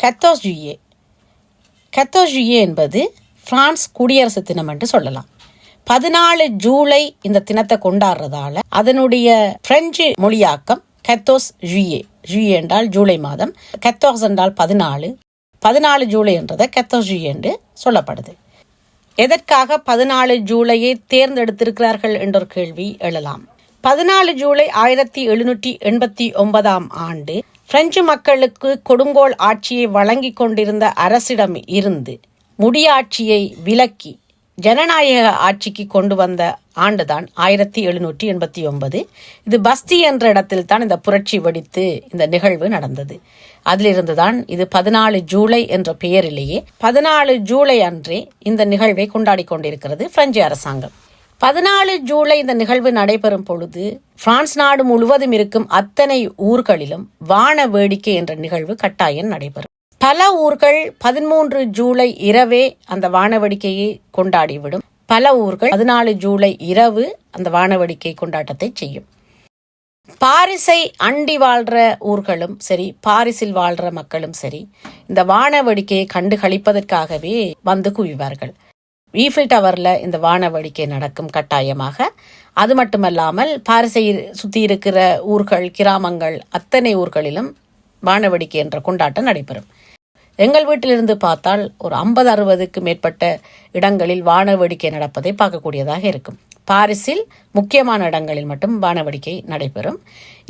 14 ஜூயே. 14 ஜூயே என்பது பிரான்ஸ் குடியரசு தினம் என்று சொல்லலாம். 14 ஜூலை இந்த தினத்தை கொண்டாடுறதால அதனுடைய பிரெஞ்சு மொழியாக்கம் 14 ஜூயே. ஜூயே என்றால் ஜூலை மாதம், 14 என்றால் 14, 14 ஜூலை என்றதை 14 ஜூயே என்று சொல்லப்படுது. எதற்காக 14 ஜூலையை தேர்ந்தெடுத்திருக்கிறார்கள் என்ற ஒரு கேள்வி எழலாம். 14 ஜூலை 1789 ஆண்டு பிரெஞ்சு மக்களுக்கு கொடுங்கோல் ஆட்சியை வழங்கி கொண்டிருந்த அரசிடம் இருந்து முடியாட்சியை விலக்கி ஜனநாயக ஆட்சிக்கு கொண்டு வந்த ஆண்டுதான் 1789. இது பஸ்தி என்ற இடத்தில் தான் இந்த புரட்சி வெடித்து இந்த நிகழ்வு நடந்தது. அதிலிருந்து தான் இது 14 ஜூலை என்ற பெயரிலேயே 14 ஜூலை அன்றே இந்த நிகழ்வை கொண்டாடி கொண்டிருக்கிறது பிரெஞ்சு அரசாங்கம். 14 ஜூலை இந்த நிகழ்வு நடைபெறும் பொழுது பிரான்ஸ் நாடு முழுவதும் இருக்கும் அத்தனை ஊர்களிலும் வான வேடிக்கை என்ற நிகழ்வு கட்டாயம் நடைபெறும். பல ஊர்கள் 13 ஜூலை இரவே அந்த வானவேடிக்கையை கொண்டாடிவிடும். பல ஊர்கள் 14 ஜூலை இரவு அந்த வானவேடிக்கை கொண்டாட்டத்தை செய்யும். பாரிஸை அண்டி வாழ்ற ஊர்களும் சரி, பாரிஸில் வாழ்ற மக்களும் சரி, இந்த வானவேடிக்கையை கண்டு களிப்பதற்காகவே வந்து குவிவார்கள். ஈஃபில் டவர்ல இந்த வானவேடிக்கை நடக்கும் கட்டாயமாக. அது மட்டுமல்லாமல் பாரிஸை சுற்றி இருக்கிற ஊர்கள், கிராமங்கள், அத்தனை ஊர்களிலும் வானவேடிக்கை என்ற கொண்டாட்டம் நடைபெறும். எங்கள் வீட்டிலிருந்து பார்த்தால் ஒரு 50-60க்கு மேற்பட்ட இடங்களில் வானவேடிக்கை நடப்பதை பார்க்கக்கூடியதாக இருக்கும். பாரிஸில் முக்கியமான இடங்களில் மட்டும் வானவேடிக்கை நடைபெறும்.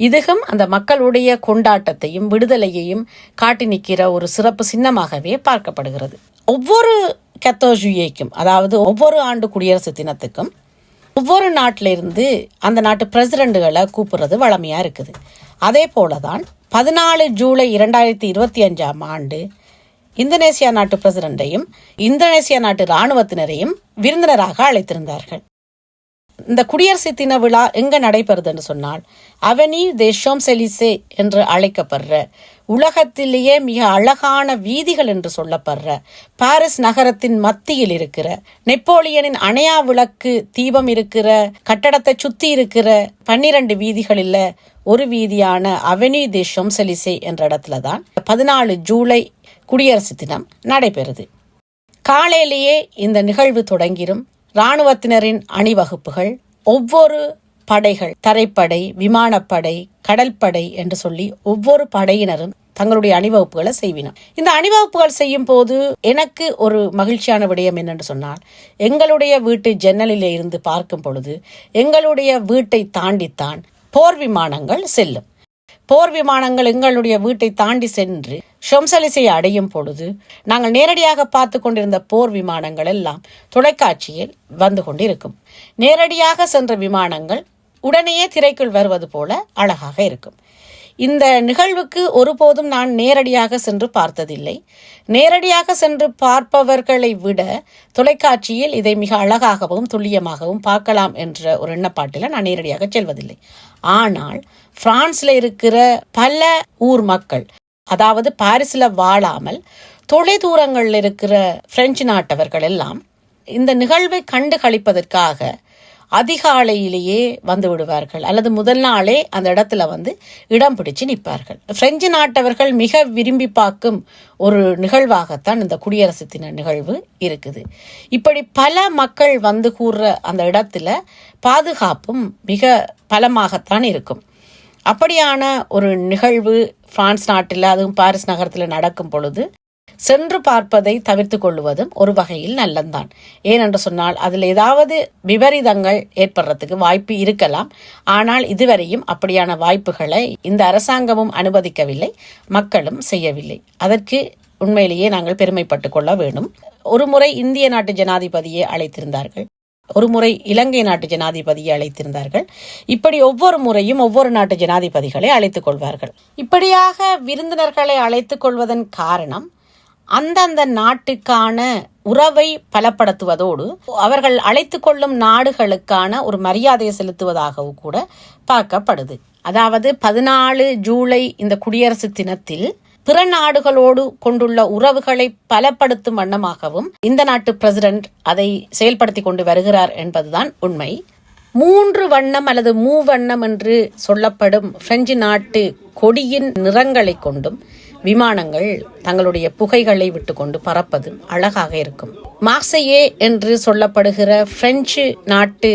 இதுவும் அந்த மக்களுடைய கொண்டாட்டத்தையும் விடுதலையையும் காட்டி நிற்கிற ஒரு சிறப்பு சின்னமாகவே பார்க்கப்படுகிறது. ஒவ்வொரு 14 ஜூயேக்கும், அதாவது ஒவ்வொரு ஆண்டு குடியரசு தினத்துக்கும் ஒவ்வொரு நாட்டிலிருந்து அந்த நாட்டு பிரசிடென்ட்களை கூப்பிடுறது வழமையா இருக்குது. அதே போலதான் 14 ஜூலை 2025 ஆண்டு இந்தோனேசியா நாட்டு பிரசிடென்ட்டையும் இந்தோனேசியா நாட்டு இராணுவத்தினரையும் விருந்தினராக அழைத்திருந்தார்கள். இந்த குடியரசு தின விழா எங்க நடைபெறுது என்று சொன்னால், அவென்யூ தே ஷாம்ஸ்-எலிசே என்று அழைக்கப்படுற, உலகத்திலேயே மிக அழகான வீதிகள் என்று சொல்லப்படுற பாரிஸ் நகரத்தின் மத்தியில் இருக்கிற, நெப்போலியனின் அணையா விளக்கு தீபம் இருக்கிற கட்டடத்தை சுத்தி இருக்கிற 12 வீதிகளில் ஒரு வீதியான அவென்யூ தே ஷாம்ஸ்-எலிசே என்ற இடத்துல தான் 14 ஜூலை குடியரசு தினம் நடைபெறுது. காலையிலேயே இந்த நிகழ்வு தொடங்கிடும். இராணுவத்தினரின் அணிவகுப்புகள், ஒவ்வொரு படைகள், தரைப்படை, விமானப்படை, கடல்படை என்று சொல்லி ஒவ்வொரு படையினரும் தங்களுடைய அணிவகுப்புகளை செய்வினோம். இந்த அணிவகுப்புகள் செய்யும் போது எனக்கு ஒரு மகிழ்ச்சியான விடயம் என்னென்று சொன்னால், எங்களுடைய வீட்டு ஜன்னலிலே இருந்து பார்க்கும் பொழுது எங்களுடைய வீட்டை தாண்டித்தான் போர் விமானங்கள் செல்லும். போர் விமானங்கள் எங்களுடைய வீட்டை தாண்டி சென்று ஷாம்ஸ்-எலிசேயை அடையும் பொழுது நாங்கள் நேரடியாக பார்த்து கொண்டிருந்த போர் விமானங்கள் எல்லாம் தொலைக்காட்சியில் வந்து கொண்டிருக்கும். நேரடியாக சென்ற விமானங்கள் உடனேயே திரைக்குள் வருவது போல அழகாக இருக்கும். இந்த நிகழ்வுக்கு ஒருபோதும் நான் நேரடியாக சென்று பார்த்ததில்லை. நேரடியாக சென்று பார்ப்பவர்களை விட தொலைக்காட்சியில் இதை மிக அழகாகவும் துல்லியமாகவும் பார்க்கலாம் என்ற ஒரு எண்ணப்பாட்டில் நான் நேரடியாக செல்வதில்லை. ஆனால் பிரான்ஸ்ல இருக்கிற பல ஊர் மக்கள், அதாவது பாரிஸ்ல வாழாமல் தொலை தூரங்களில் இருக்கிற பிரெஞ்சு நாட்டவர்கள் எல்லாம் இந்த நிகழ்வை கண்டு களிப்பதற்காக அதிகாலையிலேயே வந்து விடுவார்கள், அல்லது முதல் நாளே அந்த இடத்துல வந்து இடம் பிடிச்சு நிற்பார்கள். பிரெஞ்சு நாட்டவர்கள் மிக விரும்பி பார்க்கும் ஒரு நிகழ்வாகத்தான் இந்த குடியரசு தின நிகழ்வு இருக்குது. இப்படி பல மக்கள் வந்து கூறுற அந்த இடத்துல பாதுகாப்பும் மிக பலமாகத்தான் இருக்கும். அப்படியான ஒரு நிகழ்வு பிரான்ஸ் நாட்டில், அதுவும் பாரிஸ் நகரத்தில் நடக்கும் பொழுது சென்று பார்ப்பதை தவிர்த்து கொள்வதும் ஒரு வகையில் நல்லந்தான். ஏனென்று சொன்னால் அதில் ஏதாவது விபரீதங்கள் ஏற்படுறதுக்கு வாய்ப்பு இருக்கலாம். ஆனால் இதுவரையும் அப்படியான வாய்ப்புகளை இந்த அரசாங்கமும் அனுமதிக்கவில்லை, மக்களும் செய்யவில்லை. அதற்கு உண்மையிலேயே நாங்கள் பெருமைப்பட்டுக் கொள்ள வேண்டும். ஒரு முறை இந்திய நாட்டு ஜனாதிபதியை அழைத்திருந்தார்கள், ஒரு முறை இலங்கை நாட்டு ஜனாதிபதியை அழைத்திருந்தார்கள். இப்படி ஒவ்வொரு முறையும் ஒவ்வொரு நாட்டு ஜனாதிபதிகளை அழைத்துக் கொள்வார்கள். இப்படியாக விருந்தினர்களை அழைத்துக் கொள்வதன் காரணம் அந்தந்த நாட்டுக்கான உறவை பலப்படுத்துவதோடு அவர்கள் அழைத்து கொள்ளும் நாடுகளுக்கான ஒரு மரியாதையை செலுத்துவதாகவும் கூட பார்க்கப்படுது. அதாவது 14 ஜூலை இந்த குடியரசு தினத்தில் பிற நாடுகளோடு கொண்டுள்ள உறவுகளை பலப்படுத்தும் வண்ணமாகவும் இந்த நாட்டு பிரசிடென்ட் அதை செயல்படுத்தி கொண்டு வருகிறார் என்பதுதான் உண்மை. 3 வண்ணம் அல்லது மூவண்ணம் என்று சொல்லப்படும் பிரெஞ்சு நாட்டு கொடியின் நிறங்களை கொண்டும் விமானங்கள் தங்களுடைய புகைகளை விட்டுக்கொண்டு பறப்பது அழகாக இருக்கும். மார்சையே என்று சொல்லப்படுகிற பிரெஞ்சு நாட்டு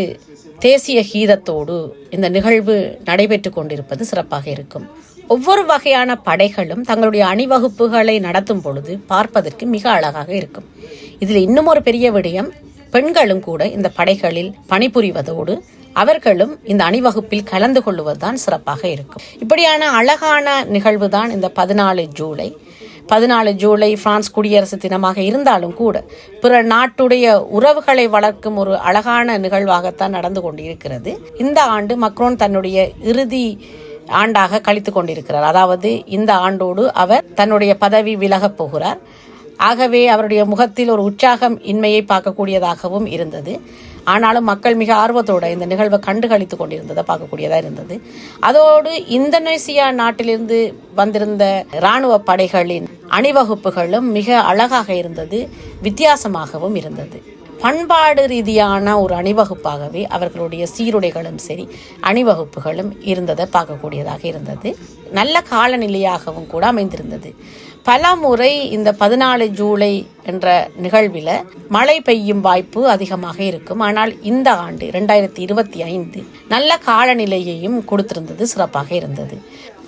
தேசிய கீதத்தோடு இந்த நிகழ்வு நடைபெற்று கொண்டிருப்பது சிறப்பாக இருக்கும். ஒவ்வொரு வகையான படைகளும் தங்களுடைய அணிவகுப்புகளை நடத்தும் பொழுது பார்ப்பதற்கு மிக அழகாக இருக்கும். இதில் இன்னும் ஒரு பெரிய விடயம், பெண்களும் கூட இந்த படைகளில் பணிபுரிவதோடு அவர்களும் இந்த அணிவகுப்பில் கலந்து கொள்வதுதான் சிறப்பாக இருக்கும். இப்படியான அழகான நிகழ்வு தான் இந்த 14 ஜூலை பிரான்ஸ் குடியரசு தினமாக இருந்தாலும் கூட பிற நாட்டுடைய உறவுகளை வளர்க்கும் ஒரு அழகான நிகழ்வாகத்தான் நடந்து கொண்டிருக்கிறது. இந்த ஆண்டு மக்ரோன் தன்னுடைய இறுதி ஆண்டாக கழித்து கொண்டிருக்கிறார். அதாவது இந்த ஆண்டோடு அவர் தன்னுடைய பதவி விலகப் போகிறார். ஆகவே அவருடைய முகத்தில் ஒரு உற்சாகம் இன்மையை பார்க்கக்கூடியதாகவும் இருந்தது. ஆனாலும் மக்கள் மிக ஆர்வத்தோடு இந்த நிகழ்வை கண்டுகளித்து கொண்டிருந்ததை பார்க்கக்கூடியதாக இருந்தது. அதோடு இந்தோனேசியா நாட்டிலிருந்து வந்திருந்த இராணுவ படைகளின் அணிவகுப்புகளும் மிக அழகாக இருந்தது, வித்தியாசமாகவும் இருந்தது. பண்பாடு ரீதியான ஒரு அணிவகுப்பாகவே அவர்களுடைய சீருடைகளும் சரி அணிவகுப்புகளும் இருந்ததை பார்க்கக்கூடியதாக இருந்தது. நல்ல காலநிலையாகவும் கூட அமைந்திருந்தது. பல முறை இந்த 14 ஜூலை என்ற நிகழ்வில் மழை பெய்யும் வாய்ப்பு அதிகமாக இருக்கும். ஆனால் இந்த ஆண்டு 2025 நல்ல காலநிலையையும் கொடுத்திருந்தது, சிறப்பாக இருந்தது.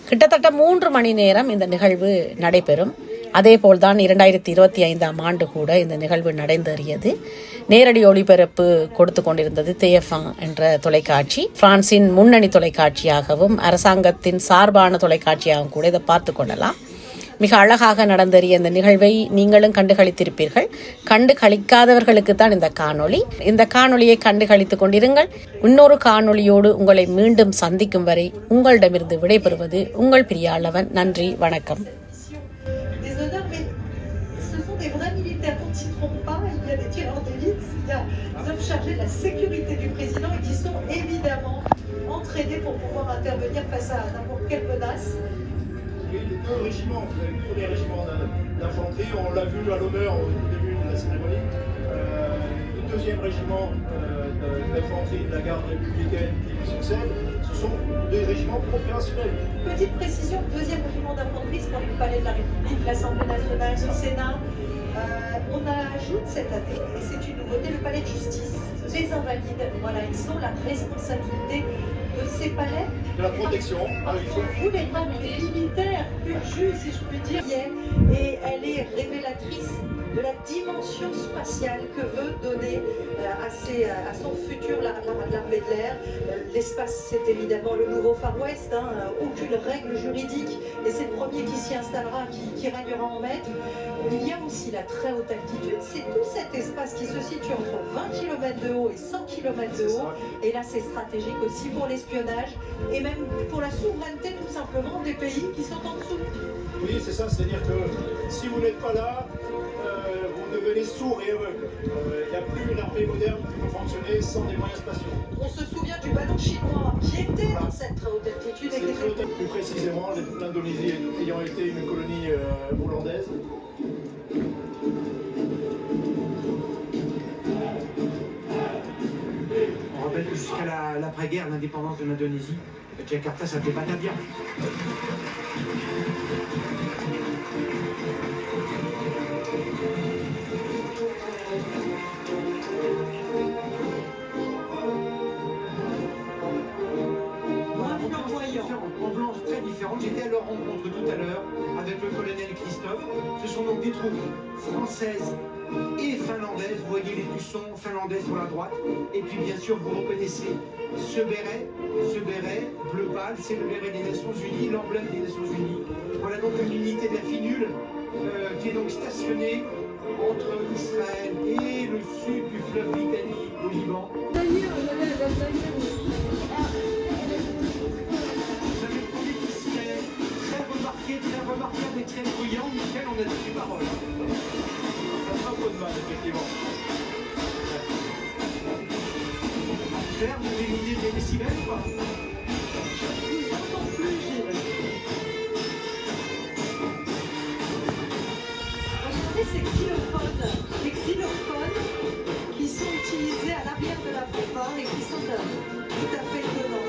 கிட்டத்தட்ட 3 மணி நேரம் இந்த நிகழ்வு நடைபெறும். அதே போல்தான் 2025 ஆண்டு கூட இந்த நிகழ்வு நடந்தேறியது. நேரடி ஒளிபரப்பு கொடுத்து கொண்டிருந்தது TF1 என்ற தொலைக்காட்சி. பிரான்சின் முன்னணி தொலைக்காட்சியாகவும் அரசாங்கத்தின் சார்பான தொலைக்காட்சியாகவும் கூட இதை பார்த்து கொள்ளலாம். மிக அழகாக நடந்தேறிய இந்த நிகழ்வை நீங்களும் கண்டுகளித்திருப்பீர்கள். கண்டுகளிக்காதவர்களுக்கு தான் இந்த காணொளியை கண்டுகளித்துக் கொண்டிருங்கள். இன்னொரு காணொளியோடு உங்களை மீண்டும் சந்திக்கும் வரை உங்களிடமிருந்து விடைபெறுவது உங்கள் பிரியாளவன். நன்றி, வணக்கம். Chargés de la sécurité du président et qui sont évidemment entraînés pour pouvoir intervenir face à n'importe quelle menace. Les deux régiments, le premier régiment d'infanterie, on l'a vu à l'honneur au début de la cérémonie. Le deuxième régiment d'infanterie de la garde républicaine qui lui succède, ce sont des régiments opérationnels. Petite précision, deuxième régiment d'infanterie, c'est pour le palais de la République, l'Assemblée nationale, le Sénat. On ajoute cette année, et c'est une nouveauté, le palais de justice. Les invalides, voilà, ils ont la responsabilité de ces palais. De la protection. Vous les nommes militaires, pur si je puis dire. Et elle est révélatrice de la dimension spatiale que veut donner à son futur l'armée de l'air. L'espace, c'est évidemment le nouveau Far West, aucune règle juridique, et c'est le premier qui s'y installera, qui régnera en maître. Il y a aussi la très haute altitude, c'est tout cet espace qui se situe entre 20 km de haut et 100 km de haut, et là c'est stratégique aussi pour l'espionnage, et même pour la souveraineté tout simplement des pays qui sont en dessous. Oui, c'est ça, c'est-à-dire que si vous n'êtes pas là, vous devenez sourd et aveugle. Il n'y a plus une armée moderne qui peut fonctionner sans des moyens spatiaux. On se souvient du ballon chinois qui était dans cette très haute altitude. Plus précisément, l'Indonésie ayant été une colonie hollandaise. On rappelle que jusqu'à l'après-guerre, l'indépendance de l'Indonésie, Jakarta s'appelait Batavia. Ambiance très différente. J'étais à leur rencontre tout à l'heure avec le colonel Christophe. Ce sont donc des troupes françaises et finlandaises. Vous voyez les buissons finlandais sur la droite. Et puis bien sûr, vous reconnaissez ce béret bleu pâle, c'est le béret des Nations Unies, l'emblème des Nations Unies. Voilà donc une unité de la finule qui est donc stationnée entre Israël et le sud du fleuve Litanie au Liban. Très remarquable et très bruyant. Michel, on a dit les paroles. Ça fera un peu de mal, effectivement. Claire, vous avez une idée des décibels ou pas? Ces xylophones qui sont utilisés à l'arrière de la fanfare et qui sont tout à fait étonnants.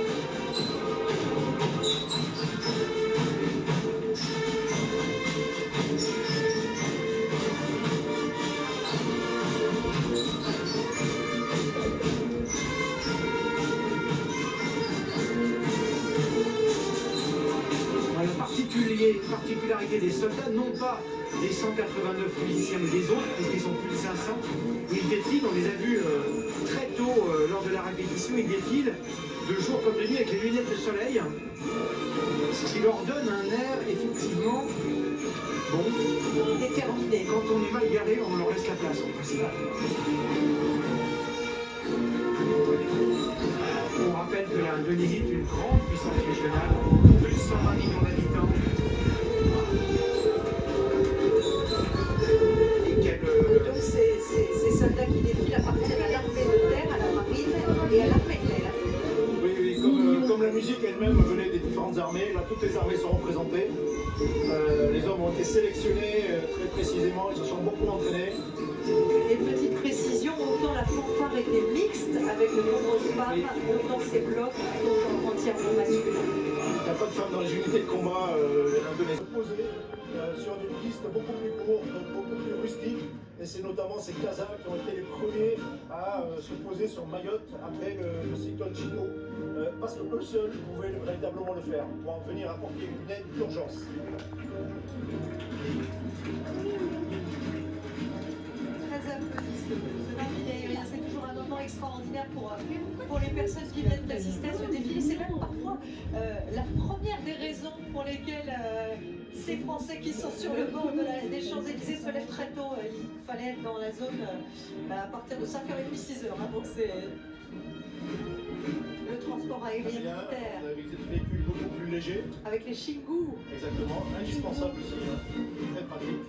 majorité des soldats, non pas des 189 musiciens, mais des autres, parce qu'ils sont plus de 500. Ils défilent, on les a vus très tôt lors de la répétition, ils défilent de jour comme de nuit avec les lunettes de soleil, ce qui leur donne un air effectivement bon, Déterminé. quand on est mal garé, on leur laisse la place en principe. On rappelle que l'Indonésie est une grande puissance régionale, plus de 120 millions d'habitants. Et qu'elle... Donc ces soldats qui défilent appartiennent à l'armée de terre, à la marine et à l'armée de l'air. Oui, comme la musique elle-même venait des différentes armées, là toutes les armées sont représentées. Les hommes ont été sélectionnés très précisément, ils se sont beaucoup entraînés. Et petite précision, autant la fanfare était mixte avec de nombreuses femmes, autant ces blocs sont entièrement masculins. Il n'y a pas de femmes dans les unités de combat indonésien. Posé sur une piste beaucoup plus courte, beaucoup plus rustique. Et c'est notamment ces Kazakhs qui ont été les premiers à se poser sur Mayotte après le cyclone Chido. Parce que eux seuls pouvaient véritablement le faire pour en venir apporter une aide d'urgence. Très applaudi ce défilé aérien. C'est toujours un moment extraordinaire pour les personnes qui viennent d'assister à ce défilé. C'est même parfois la première des raisons pour lesquelles ces Français qui sont sur le bord des Champs-Élysées se lèvent très tôt. Il fallait être dans la zone à partir de 5h30, 6h. Donc c'est le transport aérien militaire. Avec des véhicules beaucoup plus légers. Avec les Xingu. Exactement, indispensable aussi, très pratique.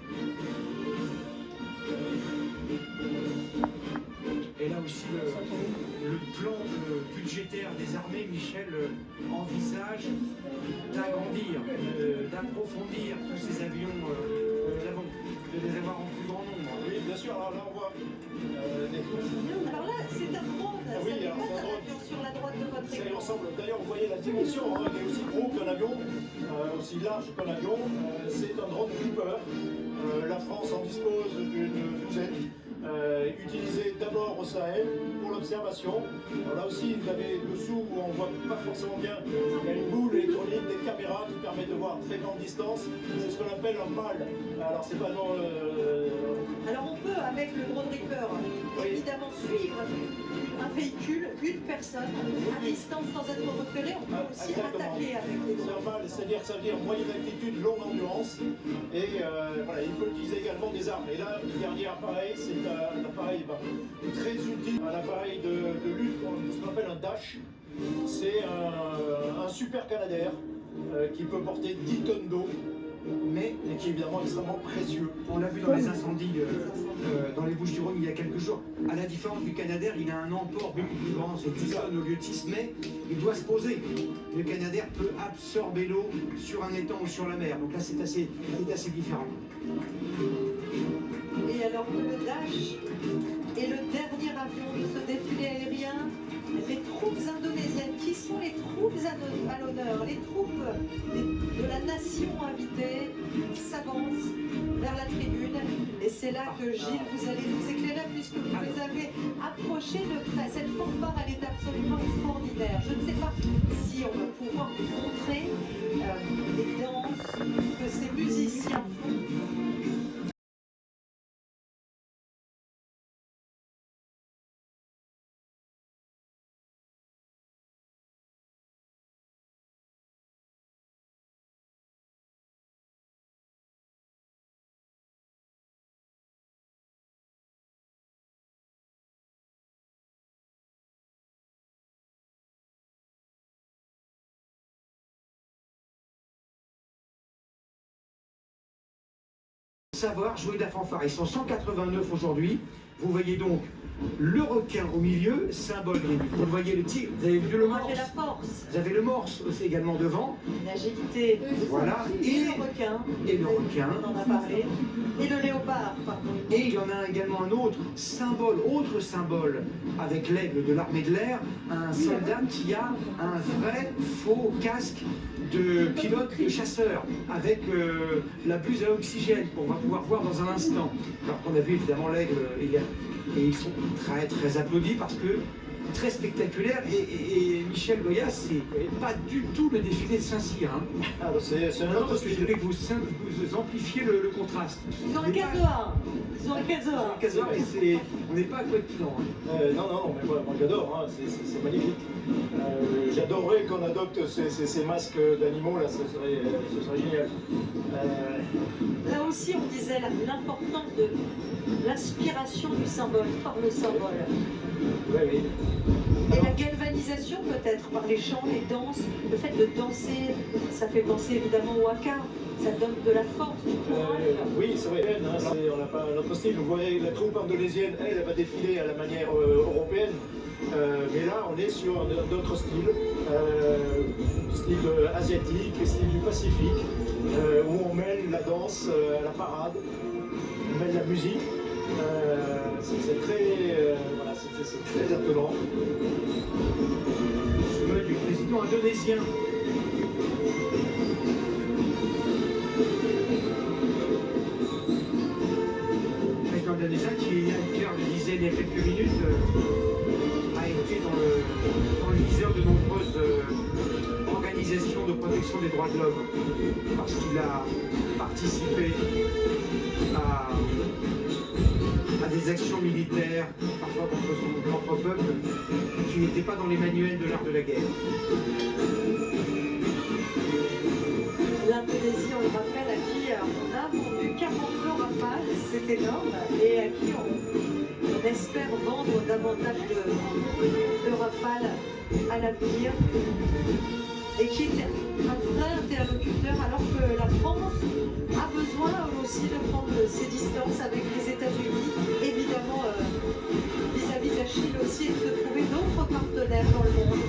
Et là aussi, le plan budgétaire des armées, Michel, envisage d'agrandir, d'approfondir tous ces avions que nous avons, de les avoir en plus grand nombre. Oui, bien sûr, alors là on voit Alors là, c'est un drone. Ah oui, ça n'est alors pas c'est un un drone. avion sur la droite de votre ça y écran. ressemble. D'ailleurs, vous voyez la dimension, hein, il est aussi gros qu'un avion, aussi large qu'un avion. C'est un drone Reaper. La France en dispose d'une douzaine. Utilisé d'abord au Sahel pour l'observation. Là aussi, vous avez dessous où on ne voit pas forcément bien, il y a une boule électronique, des caméras qui permettent de voir à très grande distance. C'est ce qu'on appelle un PAL. Alors, c'est pas dans Alors on peut, avec le drone Reaper, évidemment suivre un véhicule, une personne, à distance sans être repéré. On peut aussi exactement. attaquer avec les C'est drones. un PAL, c'est-à-dire que ça veut dire moyenne altitude, longue endurance. Et voilà, il peut utiliser également des armes. Et là, le dernier appareil, c'est un appareil très utile, un appareil de lutte, ce qu'on appelle un dash. C'est un super Canadair qui peut porter 10 tonnes d'eau, mais qui est évidemment extrêmement précieux. On l'a vu dans les incendies dans les Bouches-du-Rhône il y a quelques jours. À la différence du Canadair, il a un emport beaucoup plus grand, c'est 10 tonnes au lieu de 6, mais il doit se poser. Le Canadair peut absorber l'eau sur un étang ou sur la mer. Donc là, c'est assez différent. Et alors que le Dash est le dernier avion de ce défilé aérien, les troupes indonésiennes, qui sont les troupes à l'honneur, les troupes de la nation invitée, s'avancent vers la tribune. Et c'est là que Gilles, vous allez nous éclairer puisque vous les avez approchés de près. Cette fanfare, elle est absolument extraordinaire. Je ne sais pas si on va pouvoir vous montrer les danses que ces musiciens font. Savoir jouer de la fanfare. Ils sont 189 aujourd'hui. Vous voyez donc le requin au milieu, symbole. Vous voyez le tigre, vous avez vu le morse. La force, Vous avez le morse aussi également devant. l'agilité, Voilà. et le requin, Et le requin. on en a parlé, et le léopard, pardon. Et il y en a également un autre symbole, avec l'aigle de l'armée de l'air, un soldat qui a un vrai faux casque de pilote de chasseur, avec la buse à oxygène, qu'on va pouvoir voir dans un instant. Alors qu'on a vu évidemment l'aigle, et ils sont très applaudis parce que très spectaculaire. Et Michel Goya, c'est pas du tout le défilé de Saint-Cyr. Hein. Ah, c'est un autre Parce que je style. voulais que vous amplifiez le contraste. Ils ont un casoar. Ils ont un casoar. Casar, on n'est pas à Couette-Pilan. Hein. Non, mais moi j'adore, hein, c'est magnifique. J'adorerais qu'on adopte ces masques d'animaux, là, ce serait génial. Là aussi, on disait l'importance de l'inspiration du symbole par le symbole. Oui. Et la galvanisation peut-être par les chants, les danses, le fait de danser, ça fait penser évidemment au haka, ça donne de la force, du courage. Oui, c'est vrai, hein, on n'a pas notre style. Vous voyez, la troupe indonésienne, elle va défiler à la manière européenne. Mais là, on est sur d'autres styles, style asiatique, style du Pacifique, où on mêle la danse à la parade, on mêle la musique. C'est très attenant. Chemin du président indonésien. Le président indonésien qui, Pierre le disait il y a quelques minutes, a été dans le viseur de nombreuses organisations de protection des droits de l'homme, parce qu'il a participé à des actions militaires, parfois contre son propre peuple, qui n'étaient pas dans les manuels de l'art de la guerre. L'Indonésie, on le rappelle, à qui on a vendu 40 Rafale, c'est énorme, et à qui on espère vendre davantage de Rafale à l'avenir, et qui est un vrai interlocuteur, alors que la France a besoin aussi de prendre ses distances avec les États-Unis, évidemment vis-à-vis de la Chine aussi, et de se trouver d'autres partenaires dans le monde.